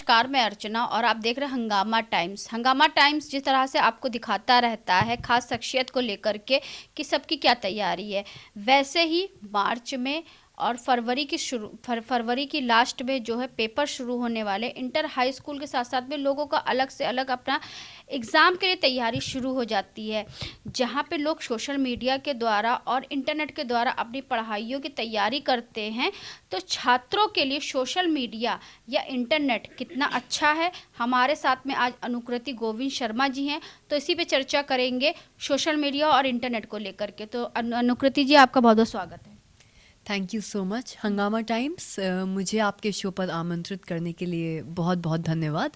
नमस्कार, मैं अर्चना और आप देख रहे हैं हंगामा टाइम्स। हंगामा टाइम्स जिस तरह से आपको दिखाता रहता है खास शख्सियत को लेकर के कि सबकी क्या तैयारी है, वैसे ही मार्च में और फरवरी की लास्ट में जो है पेपर शुरू होने वाले इंटर हाई स्कूल के साथ साथ में लोगों का अलग से अलग अपना एग्ज़ाम के लिए तैयारी शुरू हो जाती है, जहाँ पे लोग सोशल मीडिया के द्वारा और इंटरनेट के द्वारा अपनी पढ़ाइयों की तैयारी करते हैं। तो छात्रों के लिए सोशल मीडिया या इंटरनेट कितना अच्छा है, हमारे साथ में आज अनुकृति गोविंद शर्मा जी हैं, तो इसी पे चर्चा करेंगे सोशल मीडिया और इंटरनेट को लेकर के। तो अनुकृति जी, आपका बहुत बहुत स्वागत है। थैंक यू सो मच हंगामा टाइम्स, मुझे आपके शो पर आमंत्रित करने के लिए बहुत बहुत धन्यवाद।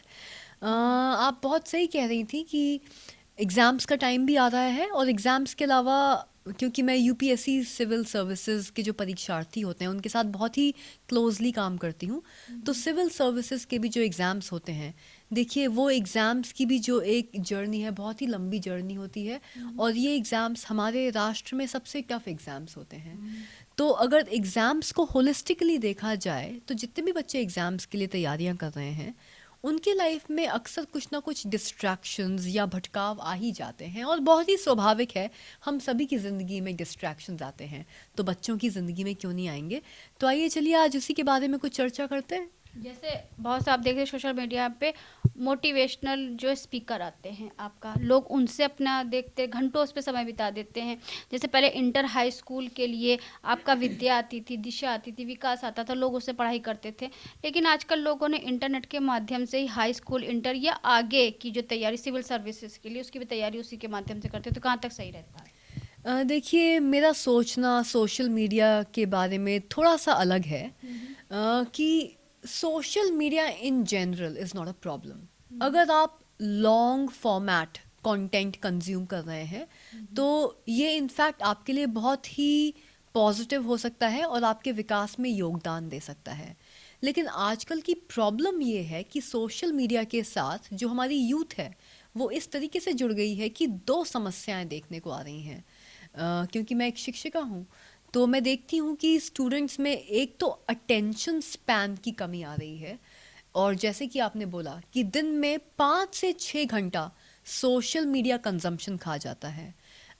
आप बहुत सही कह रही थी कि एग्ज़ाम्स का टाइम भी आ रहा है और एग्ज़ाम्स के अलावा क्योंकि मैं यूपीएससी सिविल सर्विसेज के जो परीक्षार्थी होते हैं उनके साथ बहुत ही क्लोजली काम करती हूँ, तो सिविल सर्विसेज के भी जो एग्ज़ाम्स होते हैं, देखिए वो एग्ज़ाम्स की भी जो एक जर्नी है बहुत ही लंबी जर्नी होती है और ये एग्ज़ाम्स हमारे राष्ट्र में सबसे टफ एग्ज़ाम्स होते हैं। तो अगर एग्ज़ाम्स को होलिस्टिकली देखा जाए तो जितने भी बच्चे एग्ज़ाम्स के लिए तैयारियां कर रहे हैं उनके लाइफ में अक्सर कुछ ना कुछ डिस्ट्रैक्शंस या भटकाव आ ही जाते हैं और बहुत ही स्वाभाविक है, हम सभी की ज़िंदगी में डिस्ट्रैक्शंस आते हैं, तो बच्चों की ज़िंदगी में क्यों नहीं आएंगे। तो आइए चलिए आज उसी के बारे में कुछ चर्चा करते हैं। जैसे बहुत से आप देख रहे हैं सोशल मीडिया पे मोटिवेशनल जो स्पीकर आते हैं, आपका लोग उनसे अपना देखते घंटों उस पर समय बिता देते हैं। जैसे पहले इंटर हाई स्कूल के लिए आपका विद्या आती थी, दिशा आती थी, विकास आता था, लोग उससे पढ़ाई करते थे। लेकिन आजकल लोगों ने इंटरनेट के माध्यम से ही हाई स्कूल, इंटर या आगे की जो तैयारी सिविल सर्विसेज के लिए उसकी भी तैयारी उसी के माध्यम से करते हैं। तो कहाँ तक सही रहता है? देखिए मेरा सोचना सोशल मीडिया के बारे में थोड़ा सा अलग है, कि social media in general is not a problem. अगर आप लॉन्ग फॉर्मेट कंटेंट कंज्यूम कर रहे हैं तो ये इनफैक्ट आपके लिए बहुत ही पॉजिटिव हो सकता है और आपके विकास में योगदान दे सकता है। लेकिन आजकल की प्रॉब्लम ये है कि सोशल मीडिया के साथ जो हमारी यूथ है वो इस तरीके से जुड़ गई है कि दो समस्याएं देखने को आ रही हैं। क्योंकि मैं एक शिक्षिका हूँ तो मैं देखती हूँ कि स्टूडेंट्स में एक तो अटेंशन स्पैन की कमी आ रही है, और जैसे कि आपने बोला कि दिन में 5 से 6 घंटा सोशल मीडिया कंजम्पशन खा जाता है।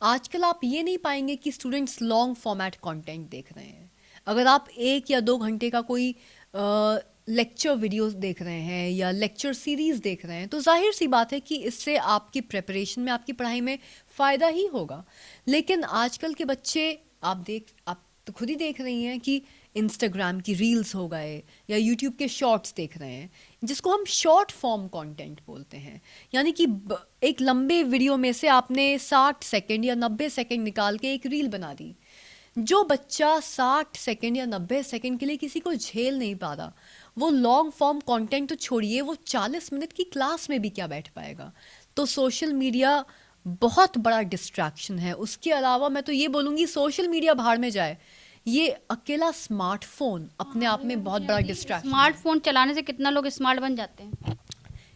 आजकल आप ये नहीं पाएंगे कि स्टूडेंट्स लॉन्ग फॉर्मेट कंटेंट देख रहे हैं। अगर आप 1 या 2 घंटे का कोई लेक्चर वीडियोस देख रहे हैं या लेक्चर सीरीज देख रहे हैं तो जाहिर सी बात है कि इससे आपकी प्रिपरेशन में, आपकी पढ़ाई में फ़ायदा ही होगा। लेकिन आजकल के बच्चे आप तो खुद ही देख रही हैं कि इंस्टाग्राम की रील्स हो गए या यूट्यूब के शॉर्ट्स देख रहे हैं, जिसको हम शॉर्ट फॉर्म कंटेंट बोलते हैं। यानी कि एक लंबे वीडियो में से आपने 60 सेकंड या 90 सेकंड निकाल के एक रील बना दी। जो बच्चा 60 सेकंड या 90 सेकंड के लिए किसी को झेल नहीं पा रहा, वो लॉन्ग फॉर्म कंटेंट तो छोड़िए, वो 40 मिनट की क्लास में भी क्या बैठ पाएगा। तो सोशल मीडिया बहुत बड़ा डिस्ट्रैक्शन है। उसके अलावा मैं तो ये बोलूँगी सोशल मीडिया बाहर में जाए, ये अकेला स्मार्टफोन अपने आप में बहुत बड़ा डिस्ट्रैक्शन है। स्मार्टफोन चलाने से कितना लोग स्मार्ट बन जाते हैं?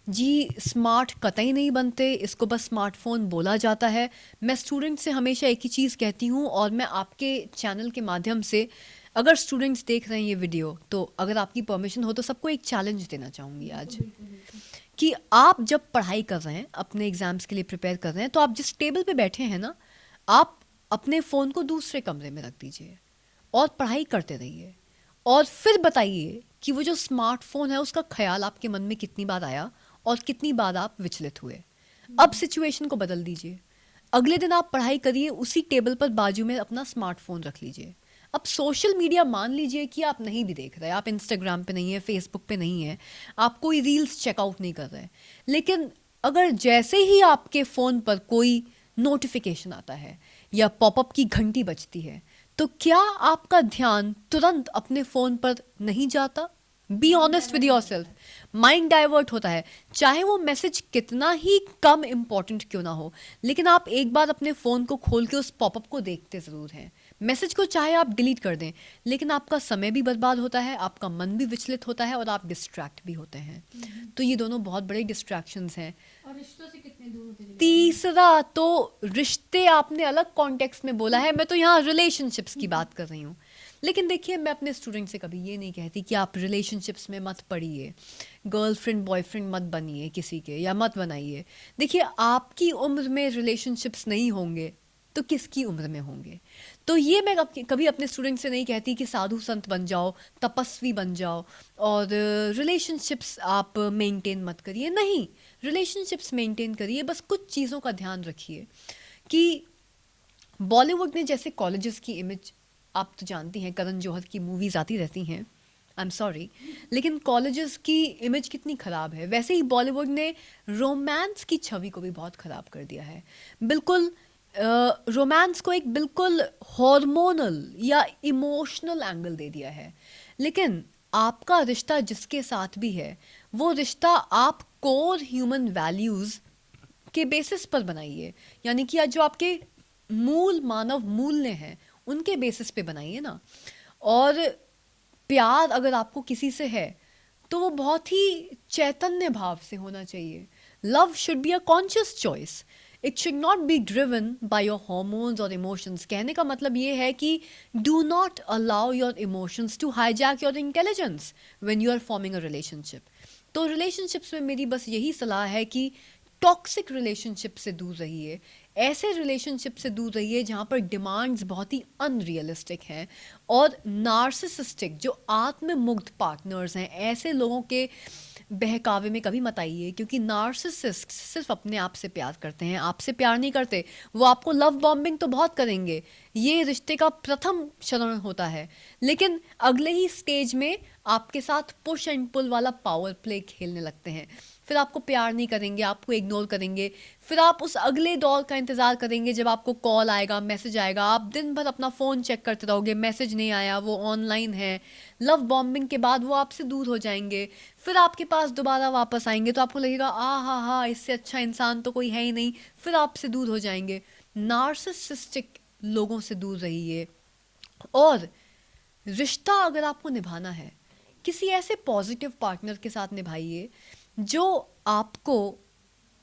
जी, स्मार्ट कतई नहीं बनते, इसको बस स्मार्टफोन बोला जाता है। मैं स्टूडेंट से हमेशा एक ही चीज़ कहती हूँ और मैं आपके चैनल के माध्यम से, अगर स्टूडेंट्स देख रहे हैं ये वीडियो, तो अगर आपकी परमिशन हो तो सबको एक चैलेंज देना चाहूँगी आज, कि आप जब पढ़ाई कर रहे हैं, अपने एग्ज़ाम्स के लिए प्रिपेयर कर रहे हैं, तो आप जिस टेबल पे बैठे हैं ना, आप अपने फ़ोन को दूसरे कमरे में रख दीजिए और पढ़ाई करते रहिए। और फिर बताइए कि वो जो स्मार्टफोन है उसका ख्याल आपके मन में कितनी बार आया और कितनी बार आप विचलित हुए। अब सिचुएशन को बदल दीजिए, अगले दिन आप पढ़ाई करिए, उसी टेबल पर बाजू में अपना स्मार्टफोन रख लीजिए। अब सोशल मीडिया मान लीजिए कि आप नहीं भी देख रहे, आप इंस्टाग्राम पे नहीं है, फेसबुक पे नहीं है, आप कोई रील्स चेकआउट नहीं कर रहे, लेकिन अगर जैसे ही आपके फ़ोन पर कोई नोटिफिकेशन आता है या पॉपअप की घंटी बजती है, तो क्या आपका ध्यान तुरंत अपने फ़ोन पर नहीं जाता? Be honest with your self, mind divert होता है, चाहे वो मैसेज कितना ही कम इम्पॉर्टेंट क्यों ना हो, लेकिन आप एक बार अपने फ़ोन को खोल के उस पॉपअप को देखते ज़रूर हैं। मैसेज को चाहे आप डिलीट कर दें, लेकिन आपका समय भी बर्बाद होता है, आपका मन भी विचलित होता है और आप डिस्ट्रैक्ट भी होते हैं। तो ये दोनों बहुत बड़े डिस्ट्रैक्शंस हैं। और रिश्तों से कितने दूर होते हैं? तीसरा तो रिश्ते, आपने अलग कॉन्टेक्स्ट में बोला है, मैं तो यहाँ रिलेशनशिप्स की बात कर रही हूँ। लेकिन देखिए, मैं अपने स्टूडेंट से कभी ये नहीं कहती कि आप रिलेशनशिप्स में मत पड़िए, गर्लफ्रेंड बॉयफ्रेंड मत बनिए किसी के, या मत बनाइए। देखिए, आपकी उम्र में रिलेशनशिप्स नहीं होंगे तो किसकी उम्र में होंगे? तो ये मैं कभी अपने स्टूडेंट से नहीं कहती कि साधु संत बन जाओ, तपस्वी बन जाओ और रिलेशनशिप्स आप मेंटेन मत करिए। नहीं, रिलेशनशिप्स मेंटेन करिए, बस कुछ चीज़ों का ध्यान रखिए कि बॉलीवुड में जैसे कॉलेजेस की इमेज आप तो जानती हैं, करण जौहर की मूवीज आती रहती हैं, आई एम सॉरी, लेकिन कॉलेजेस की इमेज कितनी ख़राब है। वैसे ही बॉलीवुड ने रोमांस की छवि को भी बहुत ख़राब कर दिया है। बिल्कुल रोमांस को एक बिल्कुल हार्मोनल या इमोशनल एंगल दे दिया है। लेकिन आपका रिश्ता जिसके साथ भी है, वो रिश्ता आप कोर ह्यूमन वैल्यूज़ के बेसिस पर बनाइए, यानी कि आज जो आपके मूल मानव मूल्य हैं उनके बेसिस पे बनाइए ना। और प्यार अगर आपको किसी से है तो वो बहुत ही चैतन्य भाव से होना चाहिए। Love should be a conscious choice, it should not be driven by your hormones और इमोशंस। कहने का मतलब ये है कि do not allow your emotions to hijack your intelligence when you are forming a relationship. तो रिलेशनशिप्स में मेरी बस यही सलाह है कि टॉक्सिक रिलेशनशिप से दूर रहिए, ऐसे रिलेशनशिप से दूर रहिए जहाँ पर डिमांड्स बहुत ही अनरियलिस्टिक हैं, और नार्सिसिस्टिक जो आत्ममुग्ध पार्टनर्स हैं, ऐसे लोगों के बहकावे में कभी मत आइए, क्योंकि नार्सिसिस्ट सिर्फ अपने आप से प्यार करते हैं, आपसे प्यार नहीं करते। वो आपको लव बॉम्बिंग तो बहुत करेंगे, ये रिश्ते का प्रथम चरण होता है, लेकिन अगले ही स्टेज में आपके साथ पुश एंड पुल वाला पावर प्ले खेलने लगते हैं। फिर आपको प्यार नहीं करेंगे, आपको इग्नोर करेंगे। फिर आप उस अगले दौर का इंतज़ार करेंगे जब आपको कॉल आएगा, मैसेज आएगा, आप दिन भर अपना फ़ोन चेक करते रहोगे, मैसेज नहीं आया, वो ऑनलाइन है। लव बॉम्बिंग के बाद वो आपसे दूर हो जाएंगे, फिर आपके पास दोबारा वापस आएंगे तो आपको लगेगा हा इससे अच्छा इंसान तो कोई है ही नहीं, फिर आपसे दूर हो जाएंगे। नार्सिसिस्टिक लोगों से दूर रहिए। और रिश्ता अगर आपको निभाना है, किसी ऐसे पॉजिटिव पार्टनर के साथ निभाइए जो आपको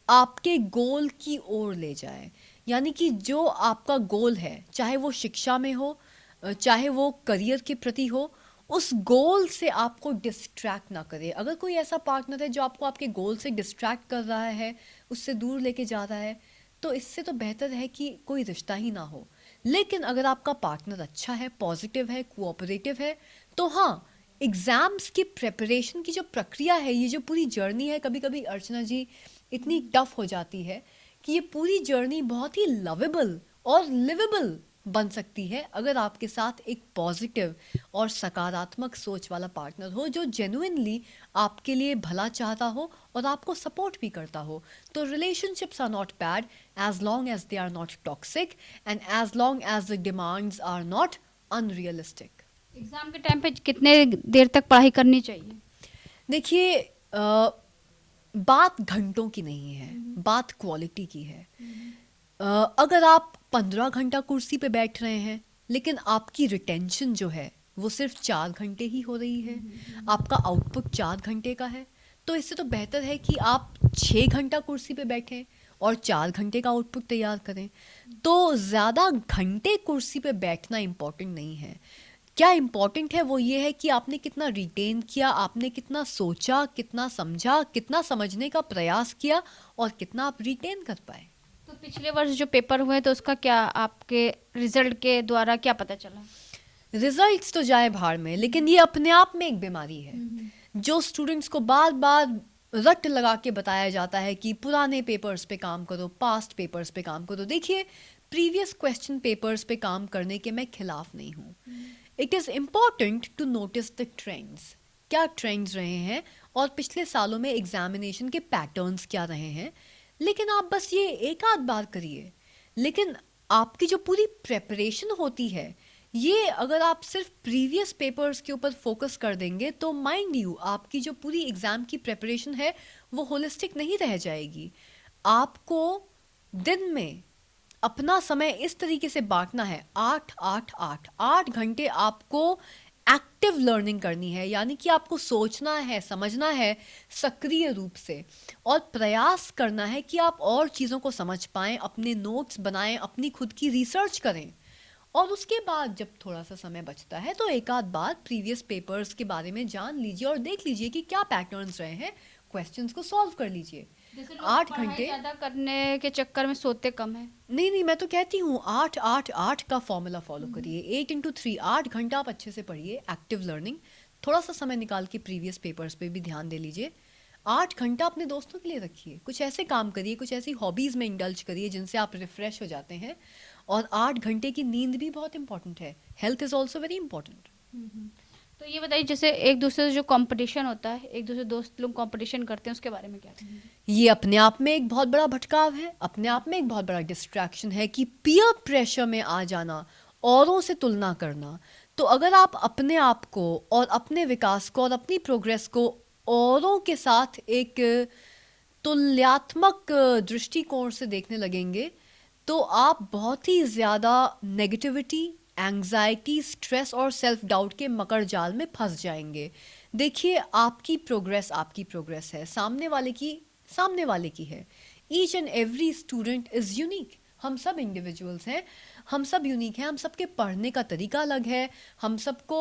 आपके गोल की ओर ले जाए। यानी कि जो आपका गोल है, चाहे वो शिक्षा में हो, चाहे वो करियर के प्रति हो, उस गोल से आपको डिस्ट्रैक्ट ना करे। अगर कोई ऐसा पार्टनर है जो आपको आपके गोल से डिस्ट्रैक्ट कर रहा है, उससे दूर लेके जा रहा है, तो इससे तो बेहतर है कि कोई रिश्ता ही ना हो। लेकिन अगर आपका पार्टनर अच्छा है, पॉजिटिव है, कोऑपरेटिव है, तो हाँ, एग्ज़ाम्स की प्रिपरेशन की जो प्रक्रिया है, ये जो पूरी जर्नी है, कभी कभी अर्चना जी इतनी टफ हो जाती है कि ये पूरी जर्नी बहुत ही लवेबल और लिवेबल बन सकती है अगर आपके साथ एक पॉजिटिव और सकारात्मक सोच वाला पार्टनर हो जो जेन्युइनली आपके लिए भला चाहता हो और आपको सपोर्ट भी करता हो। तो relationships are not bad as long as they are not toxic and as long as the demands are not unrealistic. Exam के टाइम पे कितने देर तक पढ़ाई करनी चाहिए? देखिए, बात घंटों की नहीं है, बात क्वालिटी की है। अगर आप 15 घंटा कुर्सी पे बैठ रहे हैं लेकिन आपकी रिटेंशन जो है वो सिर्फ 4 घंटे ही हो रही है, आपका आउटपुट 4 घंटे का है, तो इससे तो बेहतर है कि आप 6 घंटा कुर्सी पे बैठें और 4 घंटे का आउटपुट तैयार करें। तो ज़्यादा घंटे कुर्सी पे बैठना इम्पोर्टेंट नहीं है। क्या इम्पोर्टेंट है वो ये है कि आपने कितना रिटेन किया, आपने कितना सोचा, कितना समझा, कितना समझने का प्रयास किया और कितना आप रिटेन कर पाए। तो पिछले वर्ष जो पेपर हुए तो उसका क्या आपके रिजल्ट के द्वारा क्या पता चला? रिजल्ट्स तो जाए भाड़ में, लेकिन ये अपने आप में एक बीमारी है। जो स्टूडेंट्स को बार बार रट लगा के बताया जाता है कि पुराने पेपर्स पे काम करो, पास्ट पेपर्स पे काम करो। देखिए, प्रीवियस क्वेश्चन पेपर्स पे काम करने के मैं खिलाफ नहीं हूँ। It is important to notice the trends, क्या ट्रेंड्स रहे हैं और पिछले सालों में एग्जामिनेशन के पैटर्न्स क्या रहे हैं। लेकिन आप बस ये एक आध बार करिए, लेकिन आपकी जो पूरी प्रेपरेशन होती है, ये अगर आप सिर्फ प्रीवियस पेपर्स के ऊपर फोकस कर देंगे तो माइंड यू आपकी जो पूरी एग्ज़ाम की प्रेपरेशन है वो होलिस्टिक नहीं रह जाएगी। आपको दिन में अपना समय इस तरीके से बांटना है, 8 आपको एक्टिव लर्निंग करनी है, यानी कि आपको सोचना है, समझना है सक्रिय रूप से, और प्रयास करना है कि आप और चीज़ों को समझ पाएं, अपने नोट्स बनाएं, अपनी खुद की रिसर्च करें। और उसके बाद जब थोड़ा सा समय बचता है तो एक आध बार प्रीवियस पेपर्स के बारे में जान लीजिए और देख लीजिए कि क्या पैटर्न्स रहे हैं, क्वेश्चंस को सॉल्व कर लीजिए। जैसे लोग 8 घंटे ज़्यादा करने के चक्कर में सोते कम है। नहीं नहीं, मैं तो कहती हूँ 8-8-8 का फॉर्मूला फॉलो करिए। 8 into 3, 8 घंटा आप अच्छे से पढ़िए, एक्टिव लर्निंग। थोड़ा सा समय निकाल के प्रीवियस पेपर्स पे भी ध्यान दे लीजिए। 8 घंटा अपने दोस्तों के लिए रखिए, कुछ ऐसे काम करिए, कुछ ऐसी हॉबीज में इंडल्ज करिए जिनसे आप रिफ्रेश हो जाते हैं। और 8 घंटे की नींद भी बहुत इंपॉर्टेंट है। Health is also very important. तो ये बताइए, जैसे एक दूसरे से जो कंपटीशन होता है, एक दूसरे दोस्त लोग कंपटीशन करते हैं, उसके बारे में क्या कहेंगे? ये अपने आप में एक बहुत बड़ा भटकाव है, अपने आप में एक बहुत बड़ा डिस्ट्रैक्शन है कि पीयर प्रेशर में आ जाना, औरों से तुलना करना। तो अगर आप अपने आप को और अपने विकास को और अपनी प्रोग्रेस को औरों के साथ एक तुलनात्मक दृष्टिकोण से देखने लगेंगे तो आप बहुत ही ज़्यादा नेगेटिविटी, एंग्जाइटी, स्ट्रेस और सेल्फ डाउट के मकर जाल में फंस जाएंगे। देखिए, आपकी प्रोग्रेस है, सामने वाले की है। Each and every student is unique. हम सब इंडिविजुअल्स हैं, हम सब यूनिक हैं, हम सबके पढ़ने का तरीका अलग है, हम सबको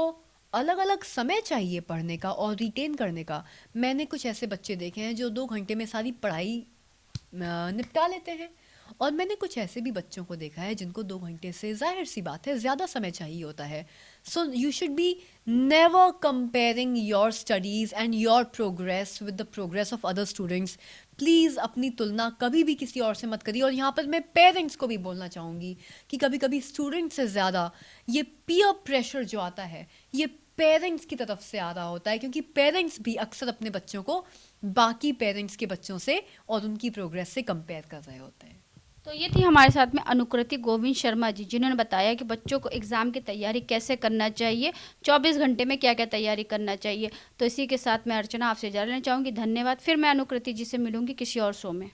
अलग अलग समय चाहिए पढ़ने का और रिटेन करने का। मैंने कुछ ऐसे बच्चे देखे हैं जो 2 घंटे में सारी पढ़ाई निपटा लेते हैं, और मैंने कुछ ऐसे भी बच्चों को देखा है जिनको 2 घंटे से, जाहिर सी बात है, ज़्यादा समय चाहिए होता है। So you should be never comparing your studies and your progress with the progress of other students. Please अपनी तुलना कभी भी किसी और से मत करिए। और यहाँ पर मैं पेरेंट्स को भी बोलना चाहूँगी कि कभी कभी स्टूडेंट्स से ज़्यादा ये पीयर प्रेशर जो आता है, ये पेरेंट्स की तरफ से आ रहा होता है, क्योंकि पेरेंट्स भी अक्सर अपने बच्चों को बाकी पेरेंट्स के बच्चों से और उनकी प्रोग्रेस से कंपेयर कर रहे होते हैं। तो ये थी हमारे साथ में अनुकृति गोविंद शर्मा जी, जिन्होंने बताया कि बच्चों को एग्ज़ाम की तैयारी कैसे करना चाहिए, 24 घंटे में क्या क्या तैयारी करना चाहिए। तो इसी के साथ मैं अर्चना आपसे इजाज़त लेना चाहूँगी। धन्यवाद। फिर मैं अनुकृति जी से मिलूँगी किसी और शो में।